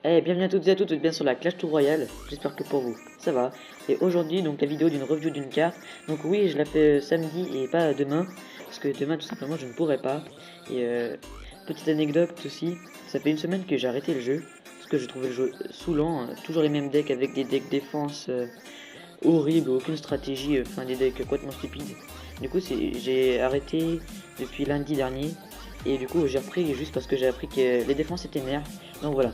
Bienvenue à toutes et à tous, bien sur la Clash Tour Royale, j'espère que pour vous, ça va. Et aujourd'hui, donc la vidéo d'une review d'une carte, donc oui, je la fais samedi et pas demain, parce que demain tout simplement je ne pourrai pas. Et petite anecdote aussi, ça fait une semaine que j'ai arrêté le jeu, parce que je trouvais le jeu saoulant, toujours les mêmes decks avec des decks défense horribles, aucune stratégie, enfin des decks complètement stupides. Du coup j'ai arrêté depuis lundi dernier, et du coup j'ai repris juste parce que j'ai appris que les défenses étaient nerfs, donc voilà.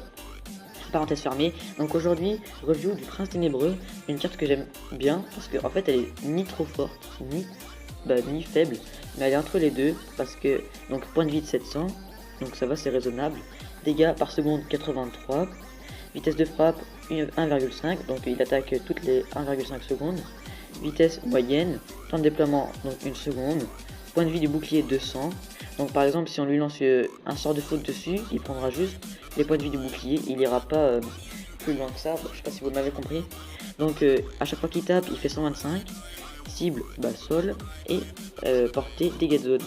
Parenthèse fermée. Donc aujourd'hui, review du Prince Ténébreux, une carte que j'aime bien parce qu'en fait elle est ni trop forte, ni faible, mais elle est entre les deux parce que donc point de vie de 700, donc ça va, c'est raisonnable. Dégâts par seconde 83, vitesse de frappe 1,5, donc il attaque toutes les 1,5 secondes. Vitesse moyenne, temps de déploiement donc 1 seconde, point de vie du bouclier 200. Donc par exemple si on lui lance un sort de faute dessus, il prendra juste les points de vie du bouclier, il ira pas plus loin que ça, je sais pas si vous m'avez compris. Donc à chaque fois qu'il tape, il fait 125, cible, sol, et portée, dégâts de zone.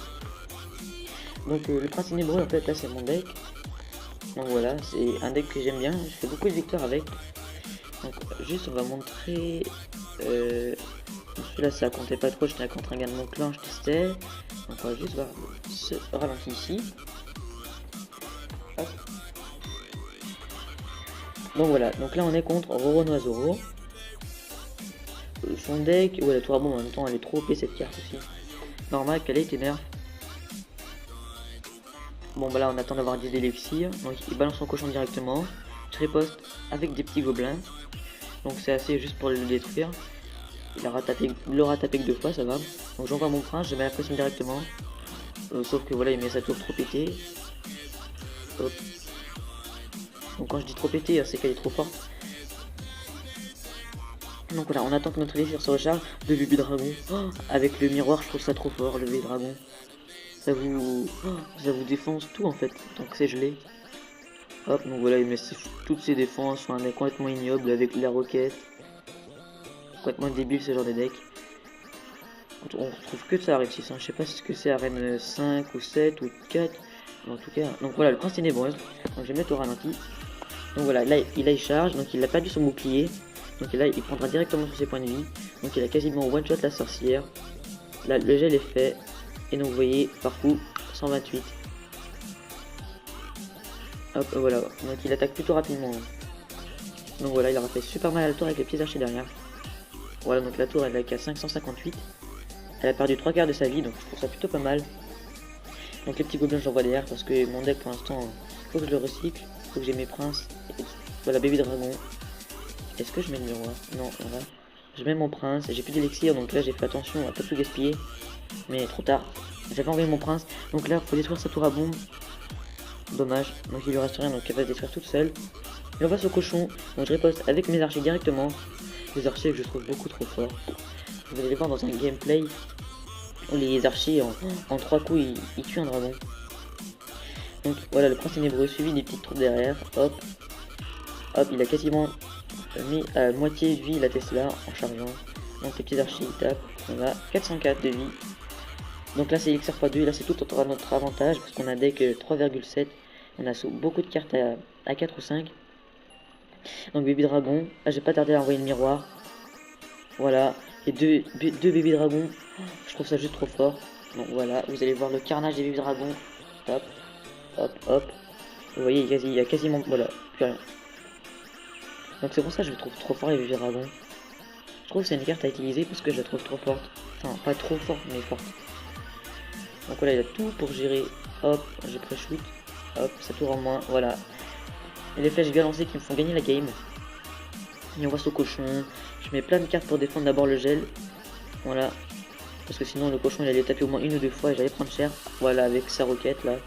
Donc le Prince Ténébreux, en fait là c'est mon deck. Donc voilà, c'est un deck que j'aime bien, je fais beaucoup de victoires avec. Donc juste on va montrer... celui-là ça comptait pas trop, j'étais contre un gars de mon clan, je testais. Donc on va juste voir ce ralenti ici. Hop. Donc voilà, donc là on est contre Roronoa-Zoro. Son deck, ouais la tour à bombe en même temps elle est trop OP cette carte aussi. Normal qu'elle ait été nerf. Bon bah là on attend d'avoir des élixirs, donc il balance son cochon directement. Je riposte avec des petits gobelins. Donc c'est assez juste pour le détruire. Il l'aura tapé que 2 fois, ça va. Donc j'envoie mon prince, je mets la pression directement. Sauf que voilà, il met sa tour trop pété. Hop. Donc quand je dis trop pété, c'est qu'elle est trop forte. Donc voilà, on attend que notre élixir se recharge. Le bébé dragon. Oh, avec le miroir, je trouve ça trop fort, le bébé dragon. Ça vous défonce tout en fait, donc c'est gelé. Hop, donc voilà, il met toutes ses défenses sur un deck complètement ignoble avec la roquette. Complètement débile ce genre de deck. On retrouve que ça à arène 6, hein. Je sais pas ce que c'est arène 5 ou 7 ou 4. Mais en tout cas, donc voilà, le prince ténébreux. Donc je vais mettre au ralenti. Donc voilà, là il charge, donc il a perdu son bouclier. Donc là il prendra directement sur ses points de vie. Donc il a quasiment one shot la sorcière. Là le gel est fait. Et donc vous voyez, par coup, 128. Hop, voilà. Donc il attaque plutôt rapidement. Donc voilà, il aura fait super mal à la tour avec les pieds archers derrière. Voilà, donc la tour elle est qu'à 558. Elle a perdu 3 quarts de sa vie, donc je trouve ça plutôt pas mal. Donc les petits gobelins j'envoie derrière parce que mon deck pour l'instant, faut que je le recycle. Faut que j'ai mes princes. Voilà, bébé dragon. Est-ce que je mets le miroir? Non, voilà. Je mets mon prince, j'ai plus d'élixir, donc là j'ai fait attention à pas tout gaspiller. Mais trop tard. J'avais envoyé mon prince, donc là faut détruire sa tour à bombe. Dommage, donc il lui reste rien, donc elle va se détruire toute seule. Il envoie ce cochon, donc je riposte avec mes archers directement. Les archers que je trouve beaucoup trop forts. Vous allez les voir dans un gameplay où les archers en 3 coups ils tuent un dragon. Donc voilà, le prince ténébreux suivi des petites troupes derrière. Hop, hop, il a quasiment mis à moitié de vie la Tesla en chargeant. Donc les petits archers ils tapent. On a 404 de vie. Donc là c'est Elixir x2 et là c'est tout à notre avantage parce qu'on a deck 3,7. On a beaucoup de cartes à 4 ou 5. Donc bébé dragon. Ah, j'ai pas tardé à envoyer le miroir. Voilà. Et deux bébés dragons. Je trouve ça juste trop fort. Donc voilà, vous allez voir le carnage des bébés dragons. Hop, hop, hop. Vous voyez, il y a quasiment... Voilà, plus rien. Donc c'est pour ça que je le trouve trop fort les bébés dragons. Je trouve que c'est une carte à utiliser parce que je la trouve trop forte. Enfin, pas trop forte, mais forte. Donc voilà, il a tout pour gérer. Hop, j'ai pré-shoot. Hop, ça tourne en moins. Voilà. Et les flèches bien lancées qui me font gagner la game. Et on voit ce cochon. Je mets plein de cartes pour défendre d'abord le gel. Voilà. Parce que sinon le cochon il allait taper au moins 1 ou 2 fois et j'allais prendre cher. Voilà, avec sa roquette là.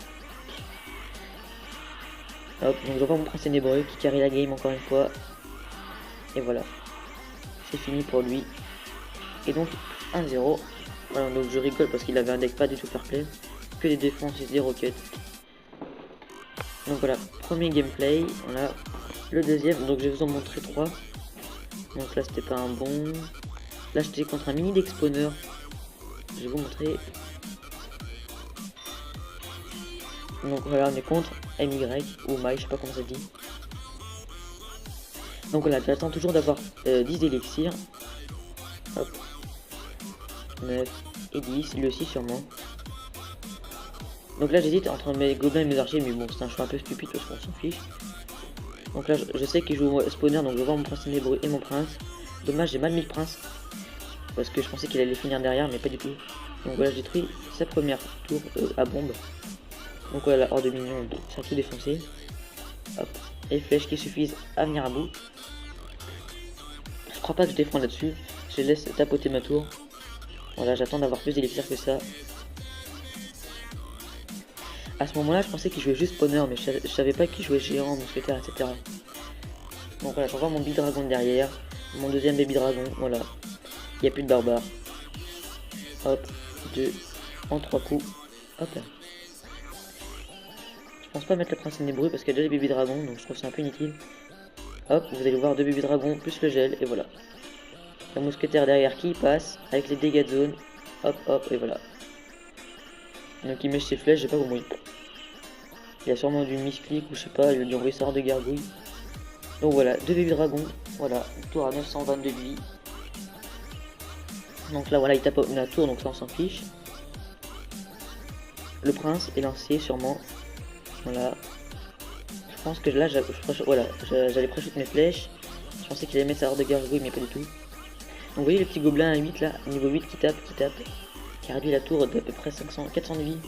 Hop, donc j'envoie mon prince ténébreux qui carry la game encore une fois. Et voilà. C'est fini pour lui. Et donc 1-0. Voilà, donc je rigole parce qu'il avait un deck pas du tout fair play. Que des défenses et des roquettes. Donc voilà, premier gameplay. Voilà. Le deuxième, donc je vais vous en montrer 3. Donc là c'était pas un bon. Là j'étais contre un mini d'exponeur. Je vais vous montrer. Donc voilà, on est contre MY ou My, je sais pas comment ça dit. Donc voilà, j'attends toujours d'avoir 10 d'élixirs. Hop. 9 et 10, lui aussi sûrement. Donc là j'hésite entre mes gobelins et mes archers, mais bon c'est un choix un peu stupide parce qu'on s'en fiche. Donc là je sais qu'il joue au spawner, donc je vois mon prince ténébreux et mon prince. Dommage, j'ai mal mis le prince. Parce que je pensais qu'il allait finir derrière, mais pas du tout. Donc voilà, j'ai détruit sa première tour à bombe. Donc voilà, hors de minion, ça a tout défoncé. Hop. Et flèches qui suffisent à venir à bout. Je crois pas que je défends là-dessus. Je laisse tapoter ma tour. Voilà, j'attends d'avoir plus d'élixir que ça. À ce moment-là, je pensais qu'il jouait juste spawner, mais je savais pas qu'il jouait géant, mousquetaire, etc. Donc voilà, j'envoie mon big dragon derrière. Mon deuxième baby dragon, voilà. Il n'y a plus de barbare. Hop, 2, en 3 coups. Hop. Je pense pas mettre le prince ténébreux parce qu'il y a déjà les bébés dragons, donc je trouve ça un peu inutile. Hop, vous allez voir 2 bébés dragons plus le gel, et voilà. La mousquetaire derrière qui passe avec les dégâts de zone. Hop, hop, et voilà. Donc il met ses flèches, j'ai pas compris. Il y a sûrement du misclick ou je sais pas, il a dû envoyer ça hors de gargouille. Donc voilà, 2 bébés dragons. Voilà, tour à 922 de vie. Donc là voilà, il tape la tour, donc là on s'en fiche. Le prince est lancé sûrement. Voilà. Je pense que là, voilà, j'allais pré-shoot mes flèches. Je pensais qu'il allait mettre ça hors de gargouille, mais pas du tout. Donc vous voyez le petit gobelin à 8 là, niveau 8 qui tape. Qui a réduit la tour d'à peu près 400 de vie.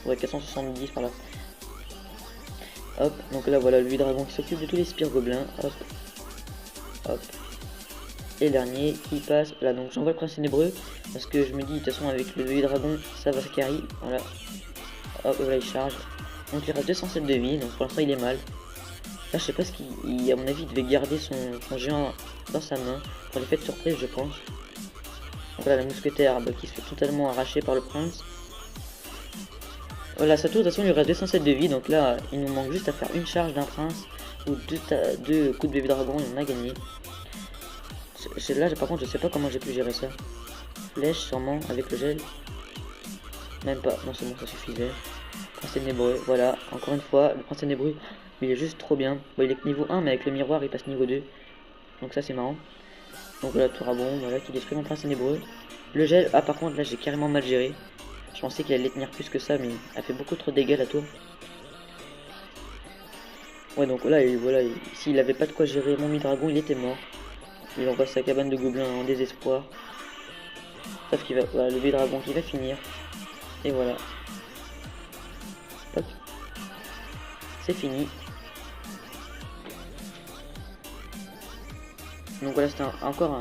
Ouais, 470 par là. Hop, donc là voilà, le dragon qui s'occupe de tous les spires gobelins. Hop. Hop. Et le dernier qui passe. Là, donc j'envoie le prince ténébreux. Parce que je me dis, de toute façon, avec le dragon, ça va se carry. Voilà. Hop, voilà, il charge. Donc il reste 207 de vie, donc pour l'instant il est mal. Là, je sais pas ce qu'il, à mon avis, il devait garder son géant dans sa main. Pour l'effet de surprise, je pense. Donc là, la mousquetaire qui se fait totalement arracher par le prince. Voilà, sa tour, de toute façon, il lui reste 207 de vie. Donc là, il nous manque juste à faire une charge d'un prince. Ou deux coups de bébé dragon, et on a gagné. Là, par contre, je sais pas comment j'ai pu gérer ça. Flèche, sûrement, avec le gel. Même pas, non, c'est bon, ça suffisait. Prince ténébreux, voilà, encore une fois, le prince ténébreux, il est juste trop bien. Bon, il est que niveau 1, mais avec le miroir, il passe niveau 2. Donc ça, c'est marrant. Donc voilà, tour à bon, voilà, qui détruit mon prince ténébreux. Le gel, ah par contre, là, j'ai carrément mal géré. Je pensais qu'il allait tenir plus que ça, mais elle fait beaucoup trop de dégâts, la tour. Ouais, donc là, voilà, s'il avait pas de quoi gérer mon mi-dragon, il était mort. Il envoie sa cabane de gobelins en désespoir. Sauf qu'il va, voilà, le dragon qui va finir. Et voilà. Hop. C'est fini. Donc voilà, c'était encore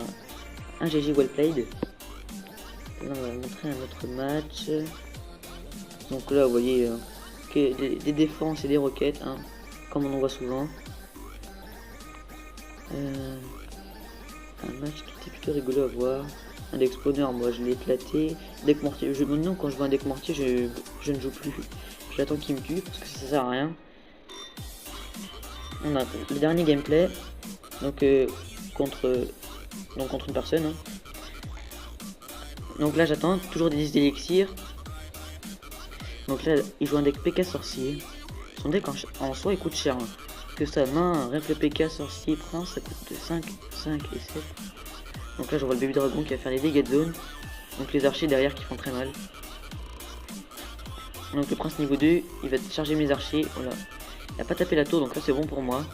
un GG well played. Là, on va montrer un autre match. Donc là, vous voyez des défenses et des roquettes, hein, comme on en voit souvent. Un match qui était plutôt rigolo à voir. Un deck spawner, moi je l'ai éclaté. Deck mortier, maintenant quand je vois un deck mortier, je ne joue plus. J'attends qu'il me tue parce que ça sert à rien. On a le dernier gameplay. Donc contre une personne. Hein. Donc là j'attends toujours des 10 d'élixirs. Donc là il joue un deck PK sorcier. Son deck en soi il coûte cher. Hein. Que sa main, rien que le PK sorcier prince, ça coûte 5 et 7. Donc là je vois le bébé dragon qui va faire les dégâts de zone. Donc les archers derrière qui font très mal. Donc le prince niveau 2, il va charger mes archers. Voilà. Il a pas tapé la tour, donc là c'est bon pour moi.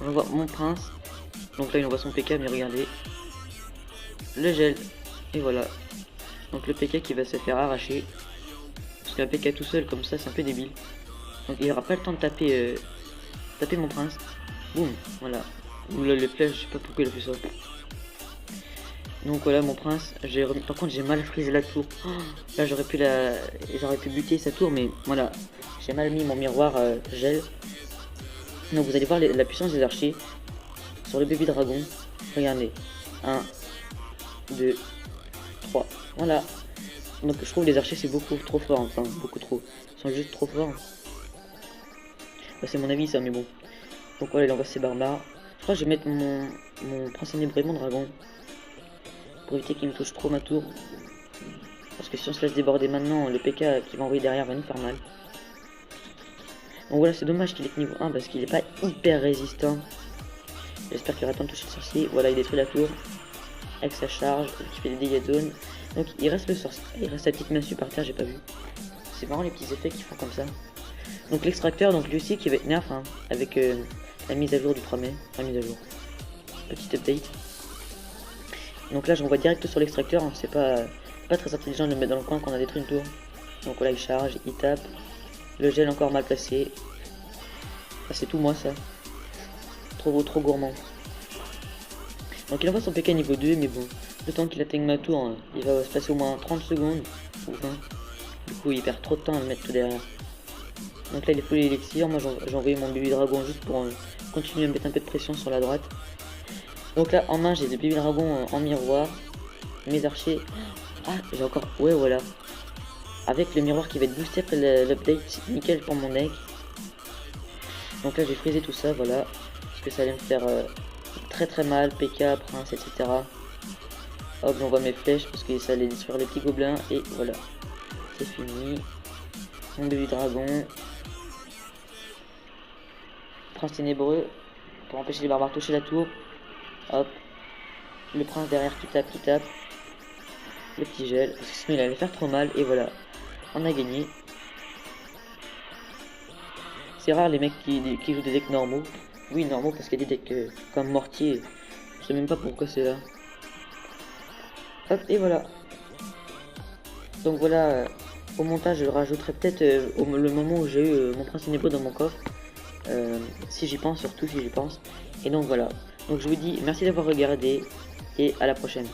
J'envoie mon prince. Donc là il envoie son PK, mais regardez. Le gel. Et voilà. Donc le PK qui va se faire arracher. Parce qu'un PK tout seul comme ça c'est un peu débile. Donc il aura pas le temps de taper mon prince. Boum, voilà. Oula les flèches, je sais pas pourquoi il a fait ça. Donc voilà mon prince, par contre j'ai mal frisé la tour. Oh, là j'aurais pu buter sa tour, mais voilà, j'ai mal mis mon miroir gel. Donc vous allez voir la puissance des archers sur le bébé dragon. Regardez, 1, 2, 3, voilà. Donc je trouve les archers c'est beaucoup trop fort, enfin beaucoup trop. Ils sont juste trop forts. Bah, c'est mon avis ça, mais bon. Donc voilà, il envoie ses barbares. Je crois que je vais mettre mon prince ténébreux et mon dragon. Pour éviter qu'il me touche trop ma tour. Parce que si on se laisse déborder maintenant, le PK qui va envoyer derrière va nous faire mal. Donc voilà, c'est dommage qu'il est que niveau 1 parce qu'il est pas hyper résistant. J'espère qu'il aura le temps de toucher le sorcier. Voilà, il détruit la tour. Avec sa charge, qui fait des dégâts de zone. Donc il reste le sorcier. Il reste la petite massue par terre, j'ai pas vu. C'est marrant les petits effets qu'ils font comme ça. Donc l'extracteur, donc lui aussi qui va être nerf hein, avec la mise à jour du 3 mai. Enfin, mise à jour. Petite update. Donc là j'envoie direct sur l'extracteur, hein. C'est pas très intelligent de le mettre dans le coin quand on a détruit une tour. Donc voilà, il charge, il tape. Le gel encore mal placé. Ah, c'est tout moi ça. Trop gourmand. Donc il envoie son PK niveau 2, mais bon, le temps qu'il atteigne ma tour, hein, il va se passer au moins 30 secondes, ou 20. Du coup il perd trop de temps à le mettre tout derrière. Donc là il est full élixir, moi j'ai envoyé mon bébé dragon juste pour continuer à mettre un peu de pression sur la droite. Donc là en main j'ai des bébés dragons en miroir, mes archers. Ah j'ai encore, ouais voilà. Avec le miroir qui va être boosté après l'update, c'est nickel pour mon deck. Donc là j'ai frisé tout ça, voilà, parce que ça allait me faire très mal, PK, prince, etc. Hop, j'envoie mes flèches parce que ça allait détruire les petits gobelins, et voilà, c'est fini. Mon bébé dragon. Prince ténébreux, pour empêcher les barbares de toucher la tour. Hop, le prince derrière qui tape. Le petit gel, parce que sinon il allait faire trop mal, et voilà, on a gagné. C'est rare les mecs qui jouent des decks normaux. Oui, normaux parce qu'il y a des decks comme Mortier. Je sais même pas pourquoi c'est là. Hop, et voilà. Donc voilà, au montage je rajouterai peut-être le moment où j'ai eu mon prince ténébreux dans mon coffre. Si j'y pense, surtout si j'y pense. Et donc voilà. Donc je vous dis merci d'avoir regardé et à la prochaine.